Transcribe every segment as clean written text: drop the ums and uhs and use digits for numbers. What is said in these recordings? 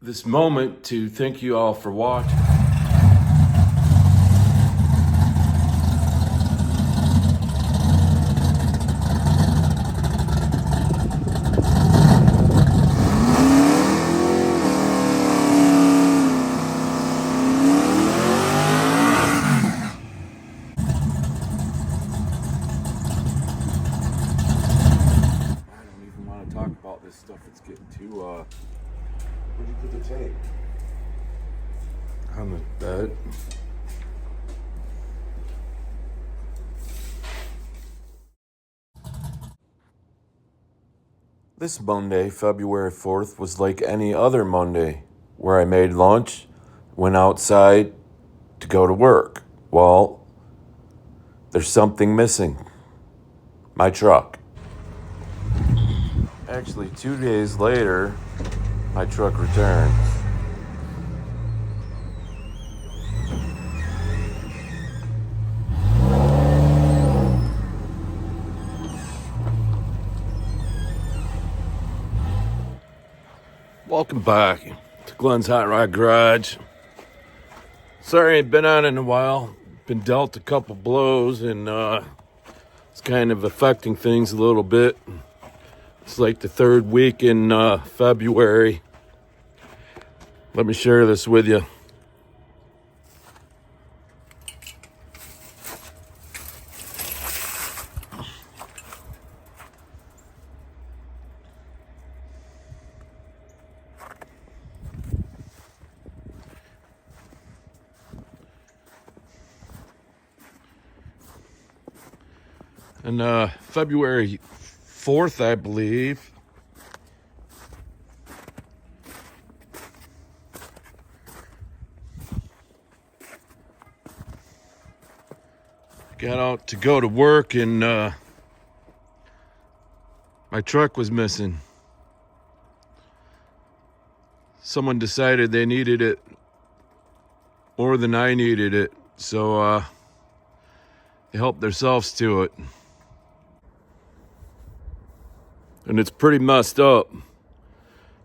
this moment to thank you all for watching. I don't even want to talk about this stuff. It's getting too Where'd you put the tape? on the bed. This Monday, February 4th, was like any other Monday, where I made lunch, went outside to go to work. Well, there's something missing. My truck. Actually, 2 days later, my truck returns. Welcome back to Glenn's Hot Rod Garage. Sorry I ain't been on in a while. Been dealt a couple blows and it's kind of affecting things a little bit. It's like the third week in February. Let me share this with you. And February 4th, I believe, got out to go to work and my truck was missing. Someone decided they needed it more than I needed it, so they helped themselves to it. And it's pretty messed up.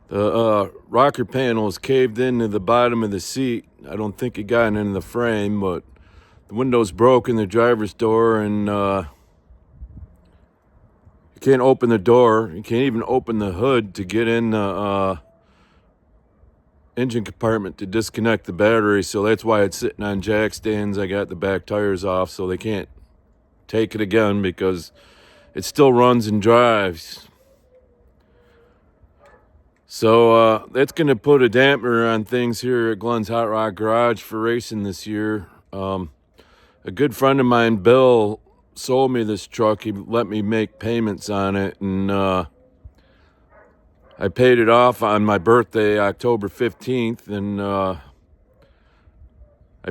The rocker panel is caved into the bottom of the seat. I don't think it got into the frame, but the window's broke in the driver's door, and you can't open the door. You can't even open the hood to get in the engine compartment to disconnect the battery, so that's why it's sitting on jack stands. I got the back tires off so they can't take it again because it still runs and drives. So that's going to put a damper on things here at Glenn's Hot Rod Garage for racing this year. A good friend of mine, Bill, sold me this truck. He let me make payments on it, and I paid it off on my birthday, October 15th, and I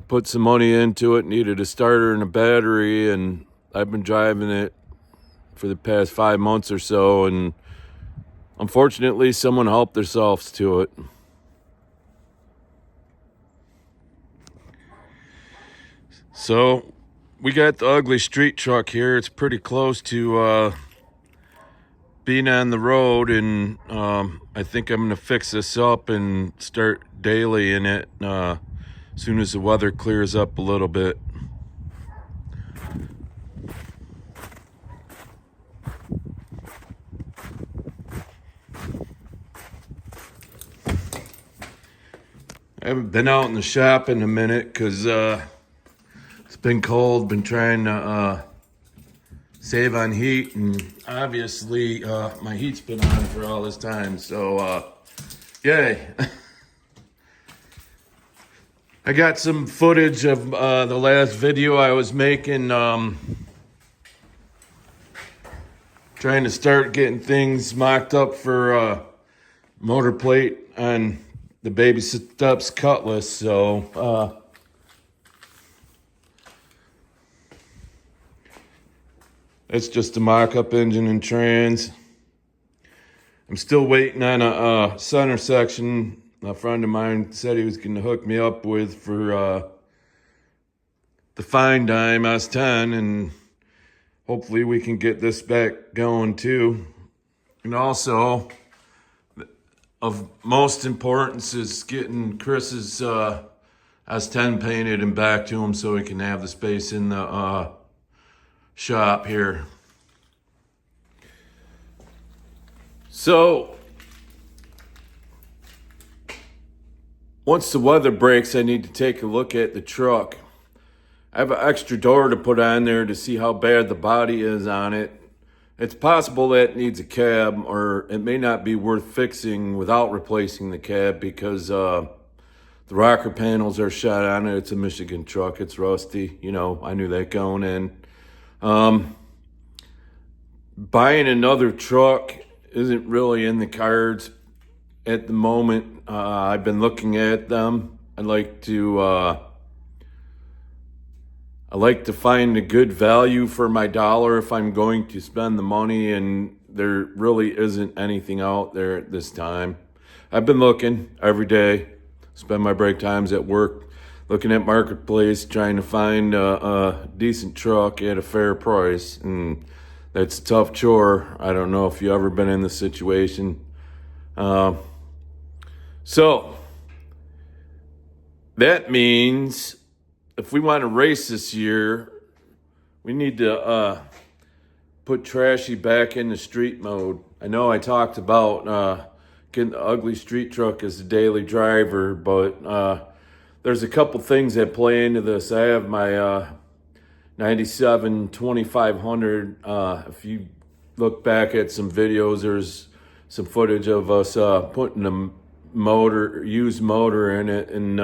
put some money into it, needed a starter and a battery, and I've been driving it for the past 5 months or so, and unfortunately, someone helped themselves to it. So we got the ugly street truck here. It's pretty close to being on the road, and I think I'm going to fix this up and start daily in it as soon as the weather clears up a little bit. I haven't been out in the shop in a minute because it's been cold. Been trying to save on heat, and obviously my heat's been on for all this time, so yay. I got some footage of the last video I was making, trying to start getting things mocked up for motor plate on the Baby Steps Cutlass, so it's just a mock-up engine and trans. I'm still waiting on a center section a friend of mine said he was going to hook me up with for the Fine Dime S10, and hopefully we can get this back going too. And also, of most importance is getting Chris's S10 painted and back to him so he can have the space in the shop here. So once the weather breaks, I need to take a look at the truck. I have an extra door to put on there to see how bad the body is on it. It's possible that it needs a cab, or it may not be worth fixing without replacing the cab because the rocker panels are shot on it. It's a Michigan truck. It's rusty. You know, I knew that going in. Buying another truck isn't really in the cards at the moment. I've been looking at them. I like to find a good value for my dollar if I'm going to spend the money, and there really isn't anything out there at this time. I've been looking every day, spend my break times at work, looking at Marketplace, trying to find a decent truck at a fair price, and that's a tough chore. I don't know if you've ever been in this situation. So that means if we want to race this year, we need to put Trashy back into street mode. I know I talked about getting the ugly street truck as a daily driver, but there's a couple things that play into this. I have my 97 2500. If you look back at some videos, there's some footage of us putting a used motor in it, and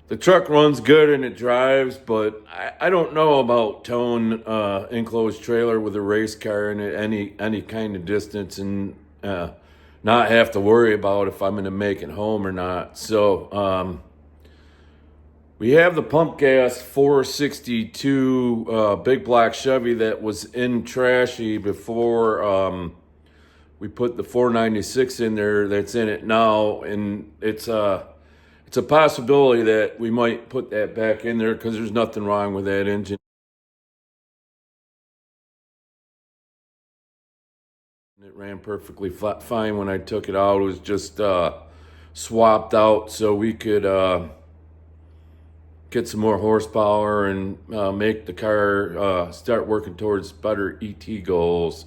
the truck runs good and it drives, but I don't know about towing enclosed trailer with a race car in it any kind of distance and not have to worry about if I'm going to make it home or not. So we have the pump gas 462 big black Chevy that was in Trashy before we put the 496 in there that's in it now, and it's a possibility that we might put that back in there because there's nothing wrong with that engine. It ran perfectly fine when I took it out. It was just swapped out so we could get some more horsepower and make the car start working towards better ET goals.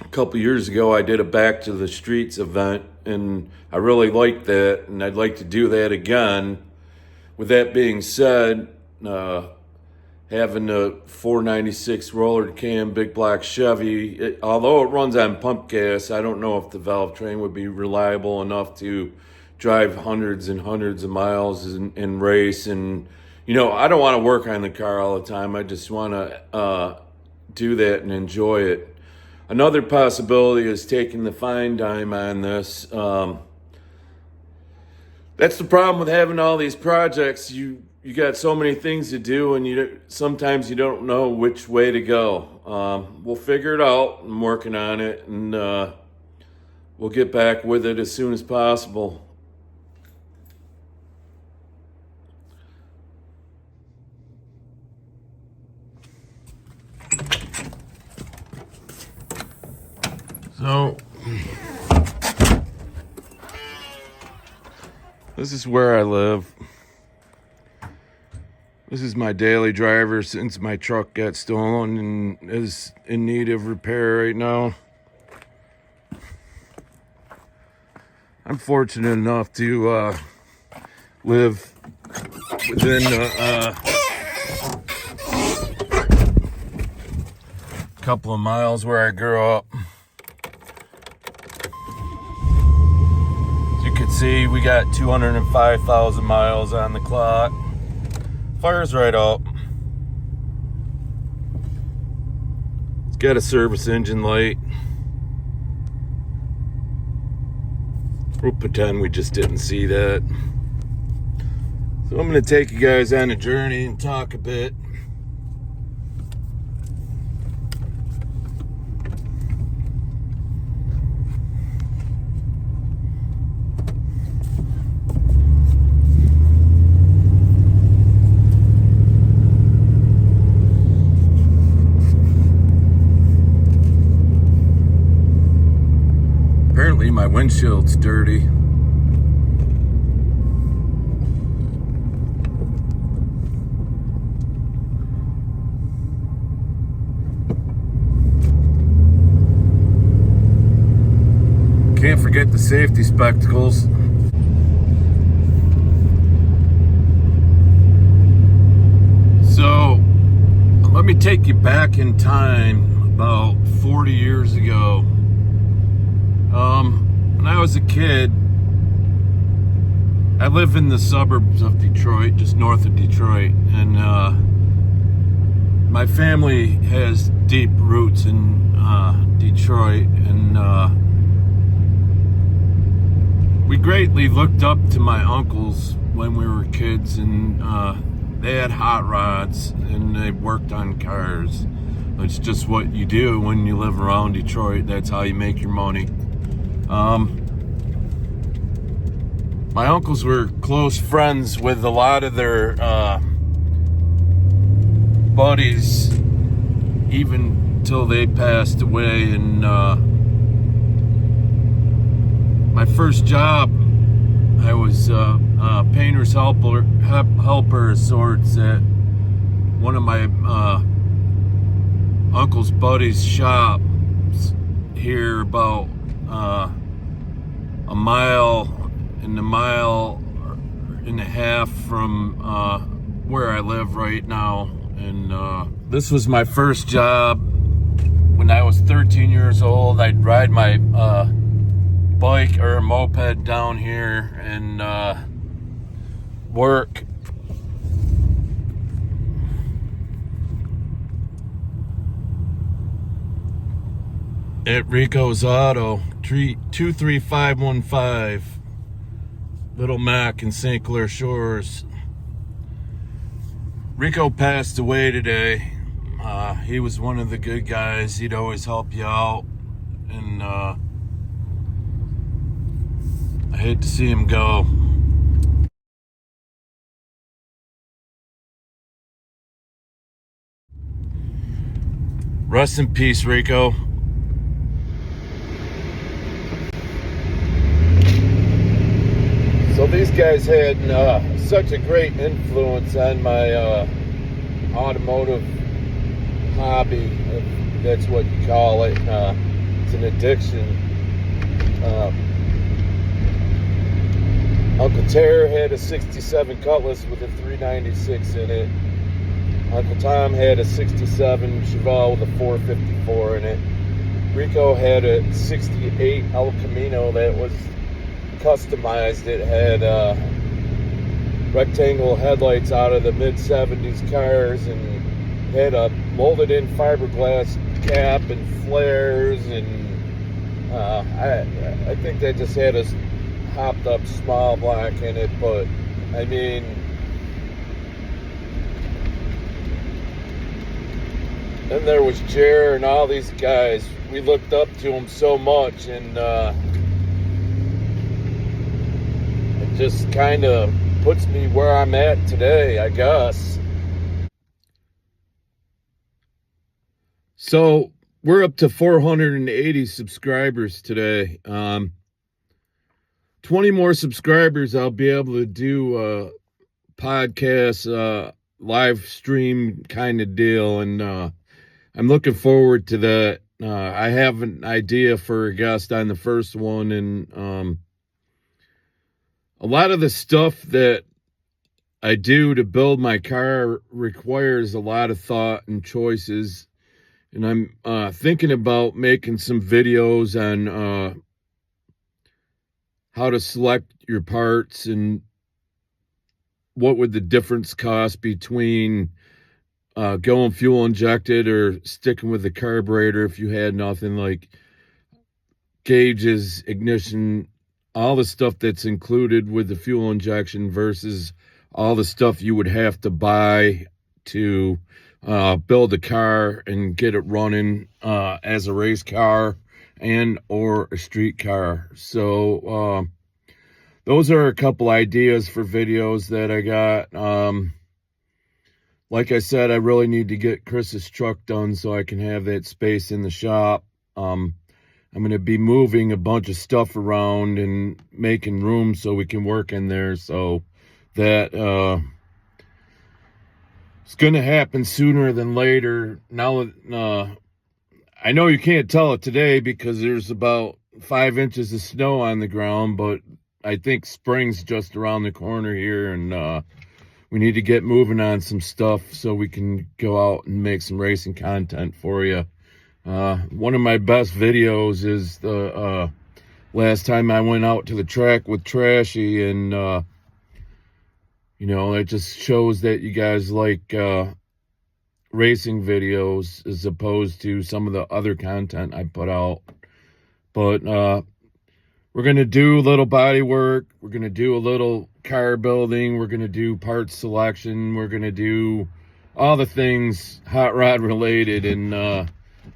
A couple years ago, I did a Back to the Streets event, and I really liked that, and I'd like to do that again. With that being said, having the 496 roller cam big black Chevy, although it runs on pump gas, I don't know if the valve train would be reliable enough to drive hundreds and hundreds of miles and race. And, you know, I don't want to work on the car all the time. I just want to do that and enjoy it. Another possibility is taking the fine dime on this. That's the problem with having all these projects. You got so many things to do, and sometimes you don't know which way to go. We'll figure it out. I'm working on it, and we'll get back with it as soon as possible. So this is where I live. This is my daily driver since my truck got stolen and is in need of repair right now. I'm fortunate enough to live within a couple of miles where I grew up. See, we got 205,000 miles on the clock. Fires right up. It's got a service engine light. We'll pretend we just didn't see that. So I'm going to take you guys on a journey and talk a bit. Apparently my windshield's dirty. Can't forget the safety spectacles. So, let me take you back in time about 40 years ago. When I was a kid, I live in the suburbs of Detroit, just north of Detroit, and my family has deep roots in Detroit, and we greatly looked up to my uncles when we were kids, and they had hot rods and they worked on cars. It's just what you do when you live around Detroit. That's how you make your money. My uncles were close friends with a lot of their buddies, even till they passed away. And my first job, I was a painter's helper of sorts at one of my uncle's buddies' shops here, about a mile and a half from where I live right now. And this was my first job. When I was 13 years old, I'd ride my bike or a moped down here and work. At RICO's Auto, 23515, Little Mac in St. Clair Shores. RICO passed away today. He was one of the good guys. He'd always help you out, and I hate to see him go. Rest in peace, RICO. So these guys had such a great influence on my automotive hobby, if that's what you call it. It's an addiction. Uncle Terry had a 67 Cutlass with a 396 in it. Uncle Tom had a 67 Chevelle with a 454 in it. RICO had a 68 El Camino that was customized. It had rectangle headlights out of the mid-70s cars, and had a molded in fiberglass cap and flares, and I think that just had a hopped up small block in it. But I mean, then there was Jer and all these guys. We looked up to them so much, and it just kind of puts me where I'm at today, I guess. So we're up to 480 subscribers today. 20 more subscribers, I'll be able to do a podcast, live stream kind of deal, and I'm looking forward to that. I have an idea for a guest on the first one, and a lot of the stuff that I do to build my car requires a lot of thought and choices. And I'm thinking about making some videos on how to select your parts and what would the difference cost between going fuel injected or sticking with the carburetor if you had nothing, like gauges, ignition, all the stuff that's included with the fuel injection versus all the stuff you would have to buy to build a car and get it running as a race car and or a street car. So those are a couple ideas for videos that I got. Like I said, I really need to get Chris's truck done so I can have that space in the shop. I'm going to be moving a bunch of stuff around and making room so we can work in there. So that it's going to happen sooner than later. Now, I know you can't tell it today because there's about 5 inches of snow on the ground, but I think spring's just around the corner here, and we need to get moving on some stuff so we can go out and make some racing content for you. One of my best videos is the last time I went out to the track with Trashy, and you know, it just shows that you guys like racing videos as opposed to some of the other content I put out. But we're going to do a little body work, we're going to do a little car building, we're going to do parts selection, we're going to do all the things hot rod related, and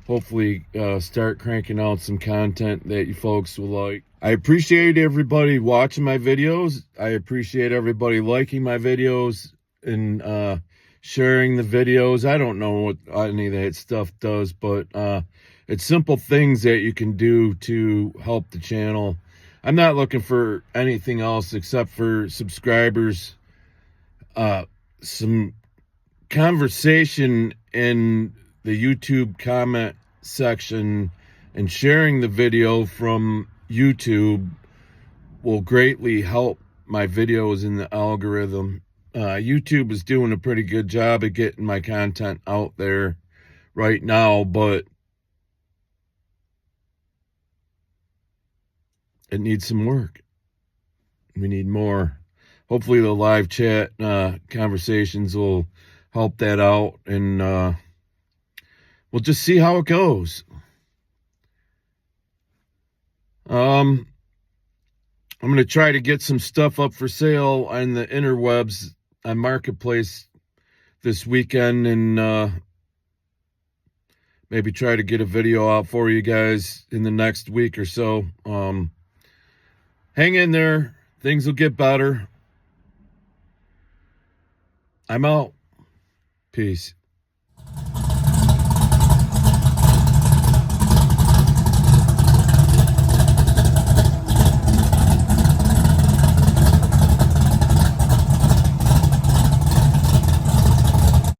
hopefully start cranking out some content that you folks will like. I appreciate everybody watching my videos. I appreciate everybody liking my videos and sharing the videos. I don't know what any of that stuff does, but it's simple things that you can do to help the channel. I'm not looking for anything else except for subscribers, some conversation in the YouTube comment section, and sharing the video from YouTube will greatly help my videos in the algorithm. YouTube is doing a pretty good job of getting my content out there right now, but it needs some work. We need more. Hopefully the live chat conversations will help that out, and we'll just see how it goes. I'm going to try to get some stuff up for sale on the interwebs on Marketplace this weekend, and maybe try to get a video out for you guys in the next week or so. Hang in there. Things will get better. I'm out. Peace.